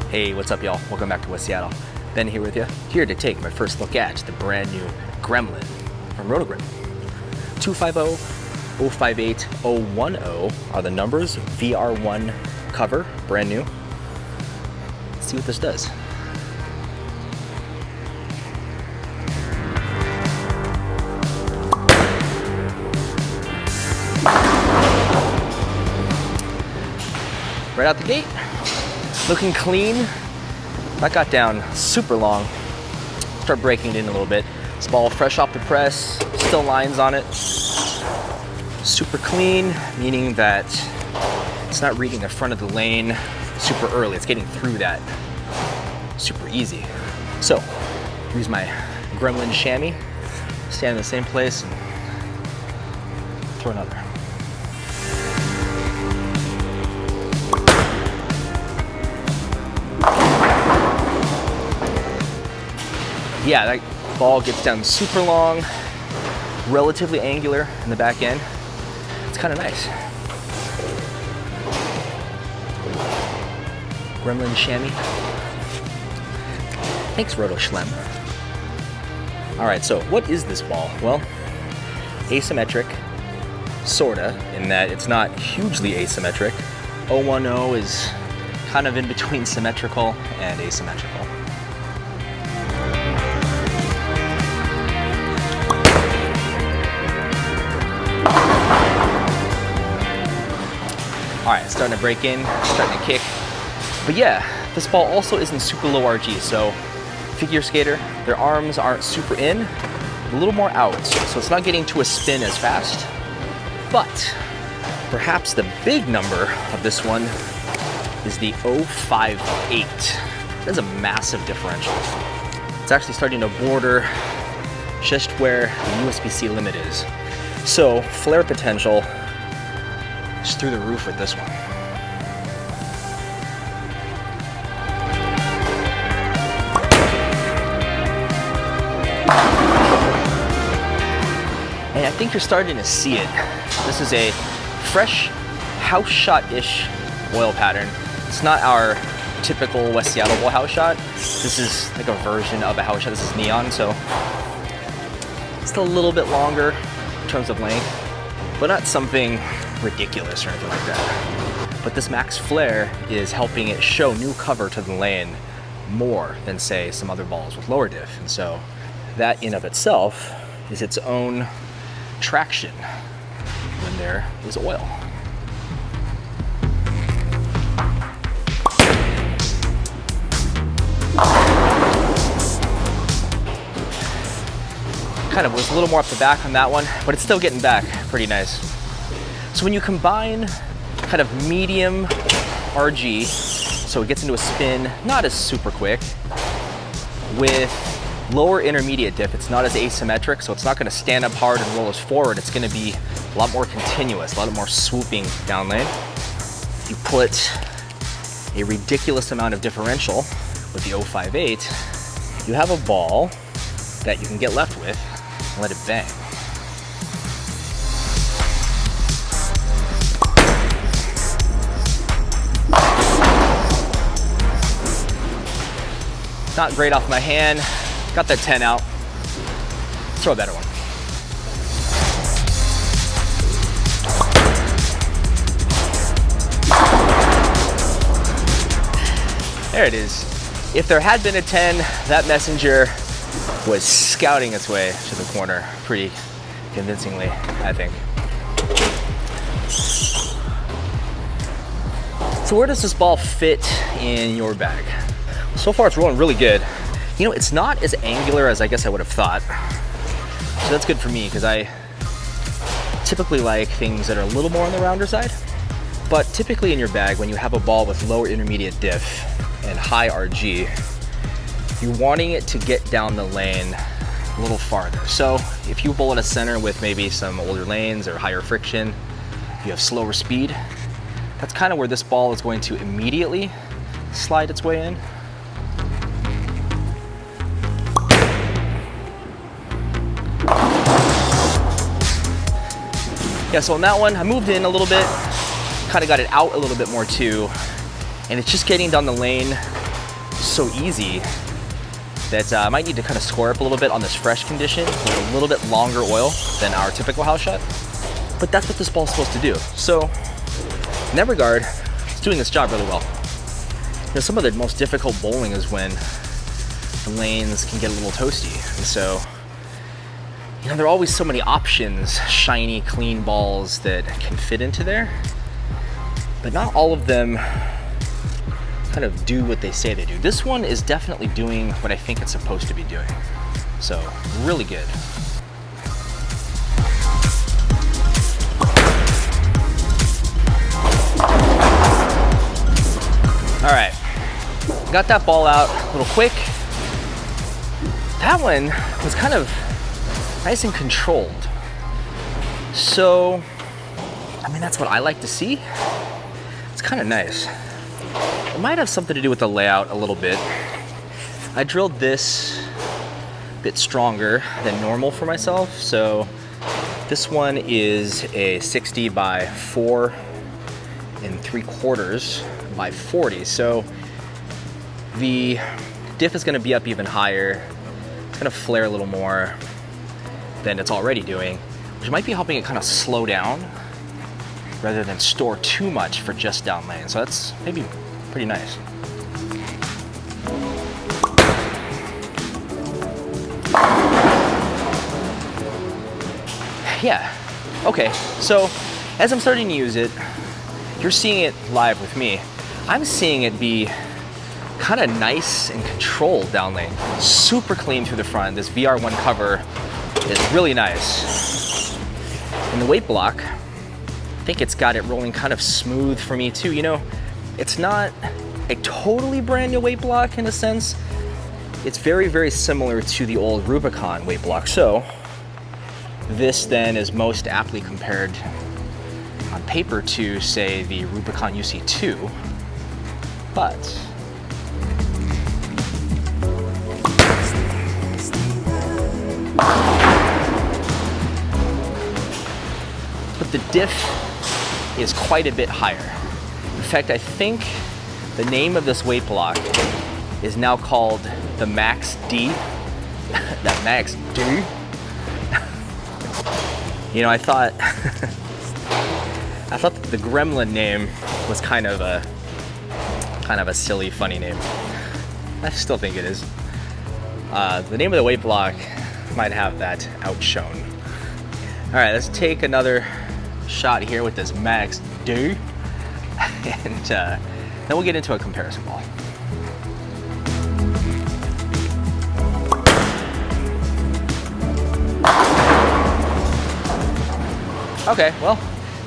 Hey, what's up, y'all? Welcome back to West Seattle. Ben here with you, here to take my first look at the brand new Gremlin from Roto Grip. 250-058-010 are the numbers, VR1 cover, brand new. Let's see what this does. Right out the gate, looking clean. That got down super long. Start breaking it in a little bit. This ball fresh off the press, still lines on it. Super clean, meaning that it's not reading the front of the lane super early. It's getting through that super easy. So, use my Gremlin chamois, stand in the same place and throw another. Yeah, that ball gets down super long, relatively angular in the back end. It's kind of nice. Gremlin chamois. Thanks, Roto Schlem. All right, so what is this ball? Well, asymmetric, sorta, in that it's not hugely asymmetric. 010 is kind of in between symmetrical and asymmetrical. All right, starting to break in, starting to kick. But yeah, this ball also isn't super low RG, so figure skater, their arms aren't super in, a little more out, so it's not getting to a spin as fast. But perhaps the big number of this one is the 058. That's a massive differential. It's actually starting to border just where the USB-C limit is. So flare potential is through the roof with this one. And I think you're starting to see it. This is a fresh house shot-ish oil pattern. It's not our typical West Seattle bowl house shot. This is like a version of a house shot. This is neon, so it's a little bit longer in terms of length, but not something ridiculous or anything like that. But this max flare is helping it show new cover to the lane more than, say, some other balls with lower diff. And so that in of itself is its own traction when there is oil. Kind of was a little more up the back on that one, but it's still getting back pretty nice. So when you combine kind of medium RG, so it gets into a spin, not as super quick, with lower intermediate diff, it's not as asymmetric, so it's not gonna stand up hard and roll us forward. It's gonna be a lot more continuous, a lot more swooping down lane. You put a ridiculous amount of differential with the 058, you have a ball that you can get left with and let it bang. Not great off my hand. Got that 10 out. Let's throw a better one. There it is. If there had been a 10, that messenger was scouting its way to the corner pretty convincingly, I think. So where does this ball fit in your bag? So far it's rolling really good. You know, it's not as angular as I guess I would have thought. So that's good for me because I typically like things that are a little more on the rounder side. But typically in your bag, when you have a ball with lower intermediate diff and high RG, you're wanting it to get down the lane a little farther. So if you bowl at a center with maybe some older lanes or higher friction, you have slower speed, that's kind of where this ball is going to immediately slide its way in. Yeah, so on that one, I moved in a little bit, kind of got it out a little bit more too, and it's just getting down the lane so easy that I might need to kind of score up a little bit on this fresh condition with a little bit longer oil than our typical house shot. But that's what this ball's supposed to do. So in that regard, it's doing this job really well. You know, some of the most difficult bowling is when the lanes can get a little toasty. And so, you know, there are always so many options, shiny, clean balls that can fit into there, but not all of them kind of do what they say they do. This one is definitely doing what I think it's supposed to be doing. So, really good. All right, got that ball out a little quick. That one was kind of nice and controlled. So, I mean, that's what I like to see. It's kind of nice. It might have something to do with the layout a little bit. I drilled this a bit stronger than normal for myself. So this one is a 60 by 4 3/4 by 40. So the diff is gonna be up even higher. It's gonna flare a little more than it's already doing, which might be helping it kind of slow down rather than store too much for just down lane. So that's maybe pretty nice. Yeah, okay, so as I'm starting to use it, you're seeing it live with me. I'm seeing it be kind of nice and controlled down lane. Super clean through the front. This VR1 cover is really nice. And the weight block, I think it's got it rolling kind of smooth for me too. You know, it's not a totally brand new weight block in a sense. It's very, very similar to the old Rubicon weight block. So this then is most aptly compared on paper to, say, the Rubicon UC2, but the diff is quite a bit higher. In fact, I think the name of this weight block is now called the Max D. That Max D. You know, I thought that the Gremlin name was kind of a silly, funny name. I still think it is. The name of the weight block might have that outshone. All right, let's take another shot here with this Max D, and then we'll get into a comparison ball. Okay, well,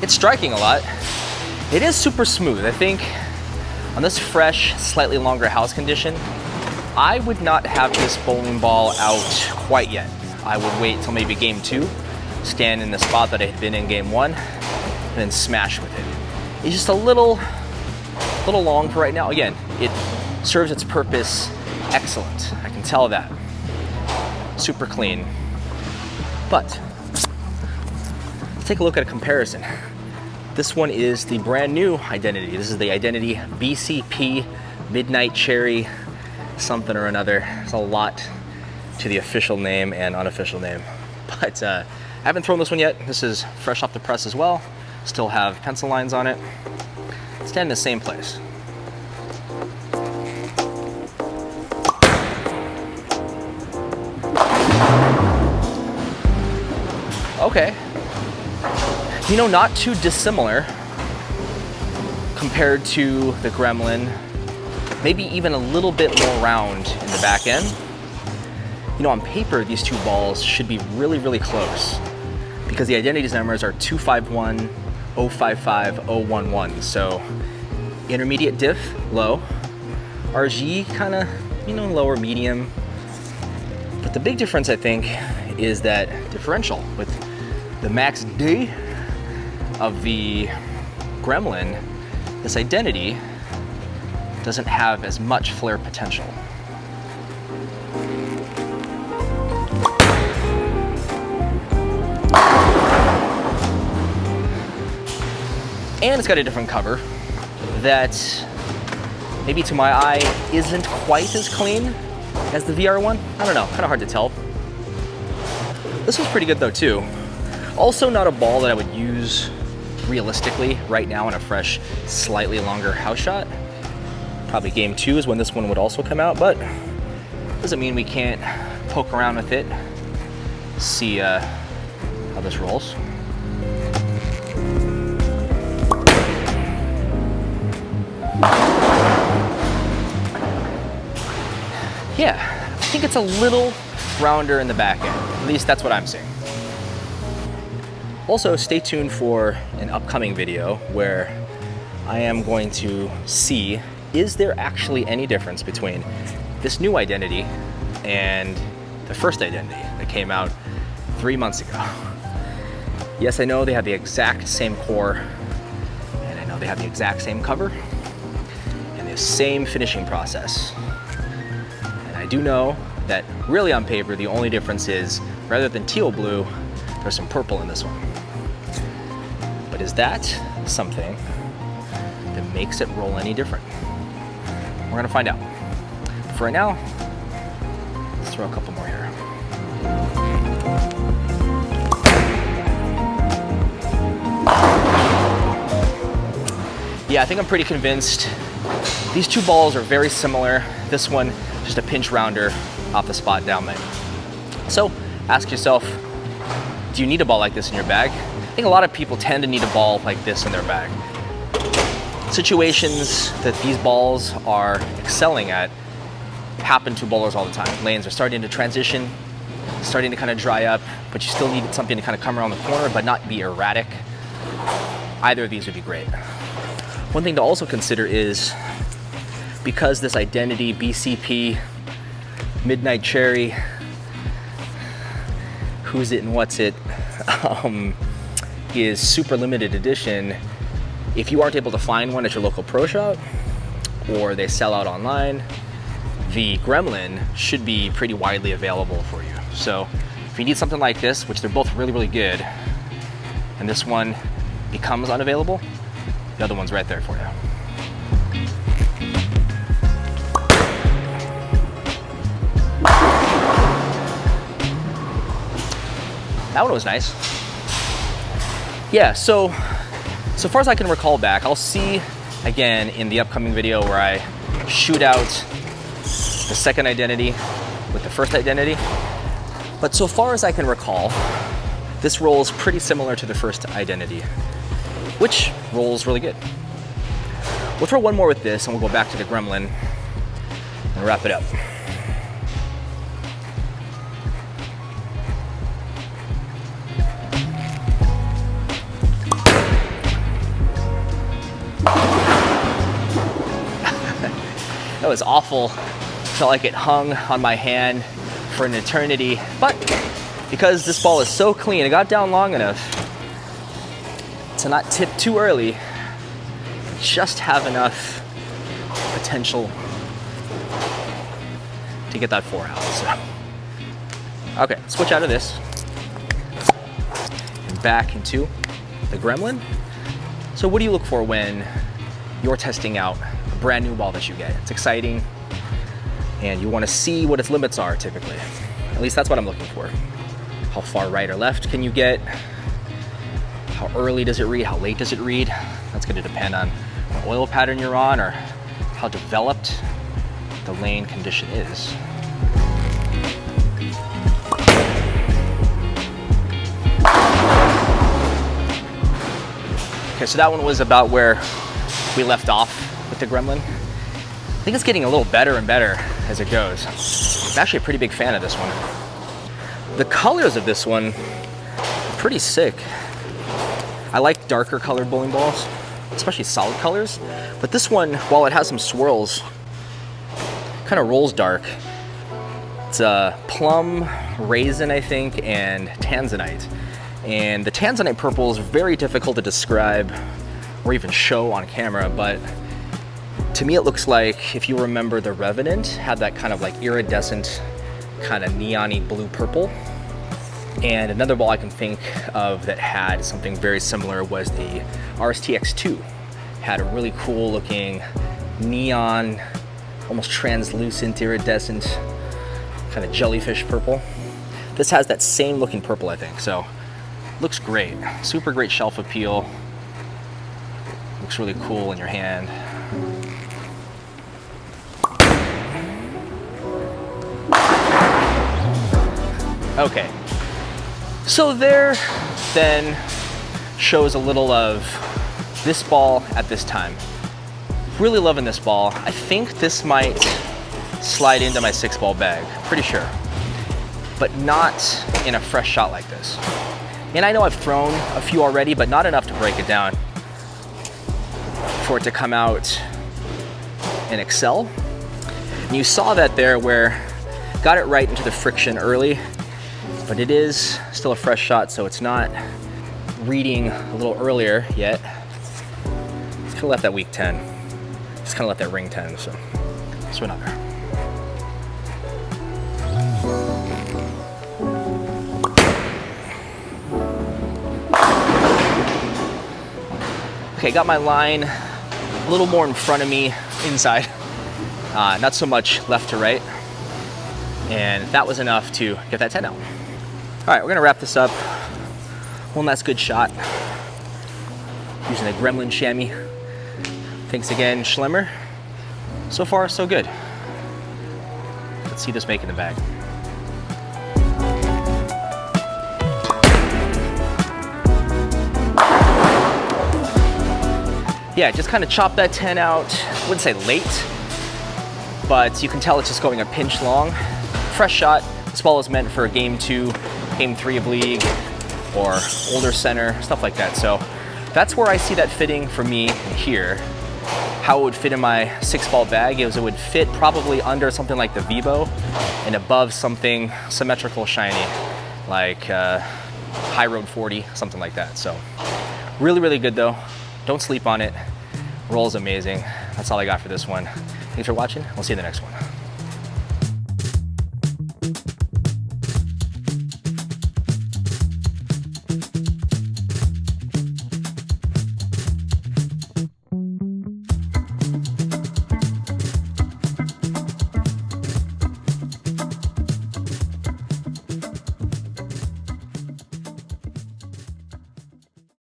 it's striking a lot. It is super smooth. I think on this fresh, slightly longer house condition, I would not have this bowling ball out quite yet. I would wait till maybe game 2, stand in the spot that I had been in game 1, and then smash with it. It's just a little long for right now. Again, it serves its purpose excellent. I can tell that. Super clean. But let's take a look at a comparison. This one is the brand new Identity. This is the Identity BCP Midnight Cherry something or another. There's a lot to the official name and unofficial name. But I haven't thrown this one yet. This is fresh off the press as well. Still have pencil lines on it. Stand in the same place. Okay. You know, not too dissimilar compared to the Gremlin. Maybe even a little bit more round in the back end. You know, on paper, these two balls should be really, really close because the Identity's numbers are 251, 055, 011. So intermediate diff, low. RG kind of, you know, lower medium. But the big difference, I think, is that differential with the Max D of the Gremlin. This Identity doesn't have as much flare potential. And it's got a different cover that maybe to my eye isn't quite as clean as the VR one. I don't know, kind of hard to tell. This one's pretty good though too. Also not a ball that I would use realistically right now in a fresh, slightly longer house shot. Probably game 2 is when this one would also come out, but doesn't mean we can't poke around with it, see how this rolls. Yeah, I think it's a little rounder in the back end. At least that's what I'm seeing. Also, stay tuned for an upcoming video where I am going to see, is there actually any difference between this new identity and the first identity that came out 3 months ago? Yes, I know they have the exact same core, and I know they have the exact same cover, and the same finishing process. And I do know that really on paper, the only difference is rather than teal blue, there's some purple in this one. But is that something that makes it roll any different? We're gonna find out. But for right now, let's throw a couple more here. Yeah, I think I'm pretty convinced. These two balls are very similar. This one, just a pinch rounder off the spot down lane. So ask yourself, do you need a ball like this in your bag? I think a lot of people tend to need a ball like this in their bag. Situations that these balls are excelling at happen to bowlers all the time. Lanes are starting to transition, starting to kind of dry up, but you still need something to kind of come around the corner but not be erratic. Either of these would be great. One thing to also consider is, because this Identity BCP Midnight Cherry, who's it and what's it, is super limited edition, if you aren't able to find one at your local pro shop or they sell out online, the Gremlin should be pretty widely available for you. So if you need something like this, which they're both really, really good, and this one becomes unavailable, the other one's right there for you. That one was nice. Yeah, so far as I can recall back, I'll see again in the upcoming video where I shoot out the second identity with the first identity. But so far as I can recall, this rolls pretty similar to the first identity, which rolls really good. We'll throw one more with this and we'll go back to the Gremlin and wrap it up. That was awful. Felt like it hung on my hand for an eternity. But because this ball is so clean, it got down long enough to not tip too early, just have enough potential to get that 4 out. So, okay, switch out of this and back into the Gremlin. So what do you look for when you're testing out a brand new ball that you get? It's exciting and you want to see what its limits are typically. At least that's what I'm looking for. How far right or left can you get? How early does it read? How late does it read? That's going to depend on what oil pattern you're on or how developed the lane condition is. Okay, so that one was about where we left off with the Gremlin. I think it's getting a little better and better as it goes. I'm actually a pretty big fan of this one. The colors of this one are pretty sick. I like darker colored bowling balls, especially solid colors. But this one, while it has some swirls, kind of rolls dark. It's a plum, raisin, I think, and tanzanite. And the tanzanite purple is very difficult to describe or even show on camera, but to me it looks like, if you remember the Revenant, had that kind of like iridescent, kind of neon-y blue purple. And another ball I can think of that had something very similar was the RSTX2. Had a really cool looking neon, almost translucent, iridescent, kind of jellyfish purple. This has that same looking purple, I think, so looks great. Super great shelf appeal. Looks really cool in your hand. Okay, so there then shows a little of this ball at this time. Really loving this ball. I think this might slide into my 6-ball bag, pretty sure, but not in a fresh shot like this. And I know I've thrown a few already, but not enough to break it down for it to come out and excel. And you saw that there where got it right into the friction early, but it is still a fresh shot, so it's not reading a little earlier yet. Just kind of left that weak 10. Just kind of left that ring 10, so let's do another. Okay, got my line a little more in front of me inside, not so much left to right, and that was enough to get that 10 out. All right, we're gonna wrap this up. One last good shot using a Gremlin chamois. Thanks again, Schlemmer. So far, so good. Let's see this make in the bag. Yeah, just kind of chop that 10 out. I wouldn't say late, but you can tell it's just going a pinch long. Fresh shot. This ball is meant for game 2, game 3 of league, or older center, stuff like that. So that's where I see that fitting for me here. How it would fit in my 6-ball bag is it would fit probably under something like the Vibo and above something symmetrical shiny, like High Road 40, something like that. So really, really good though. Don't sleep on it. Rolls amazing. That's all I got for this one. Thanks for watching. We'll see you in the next one.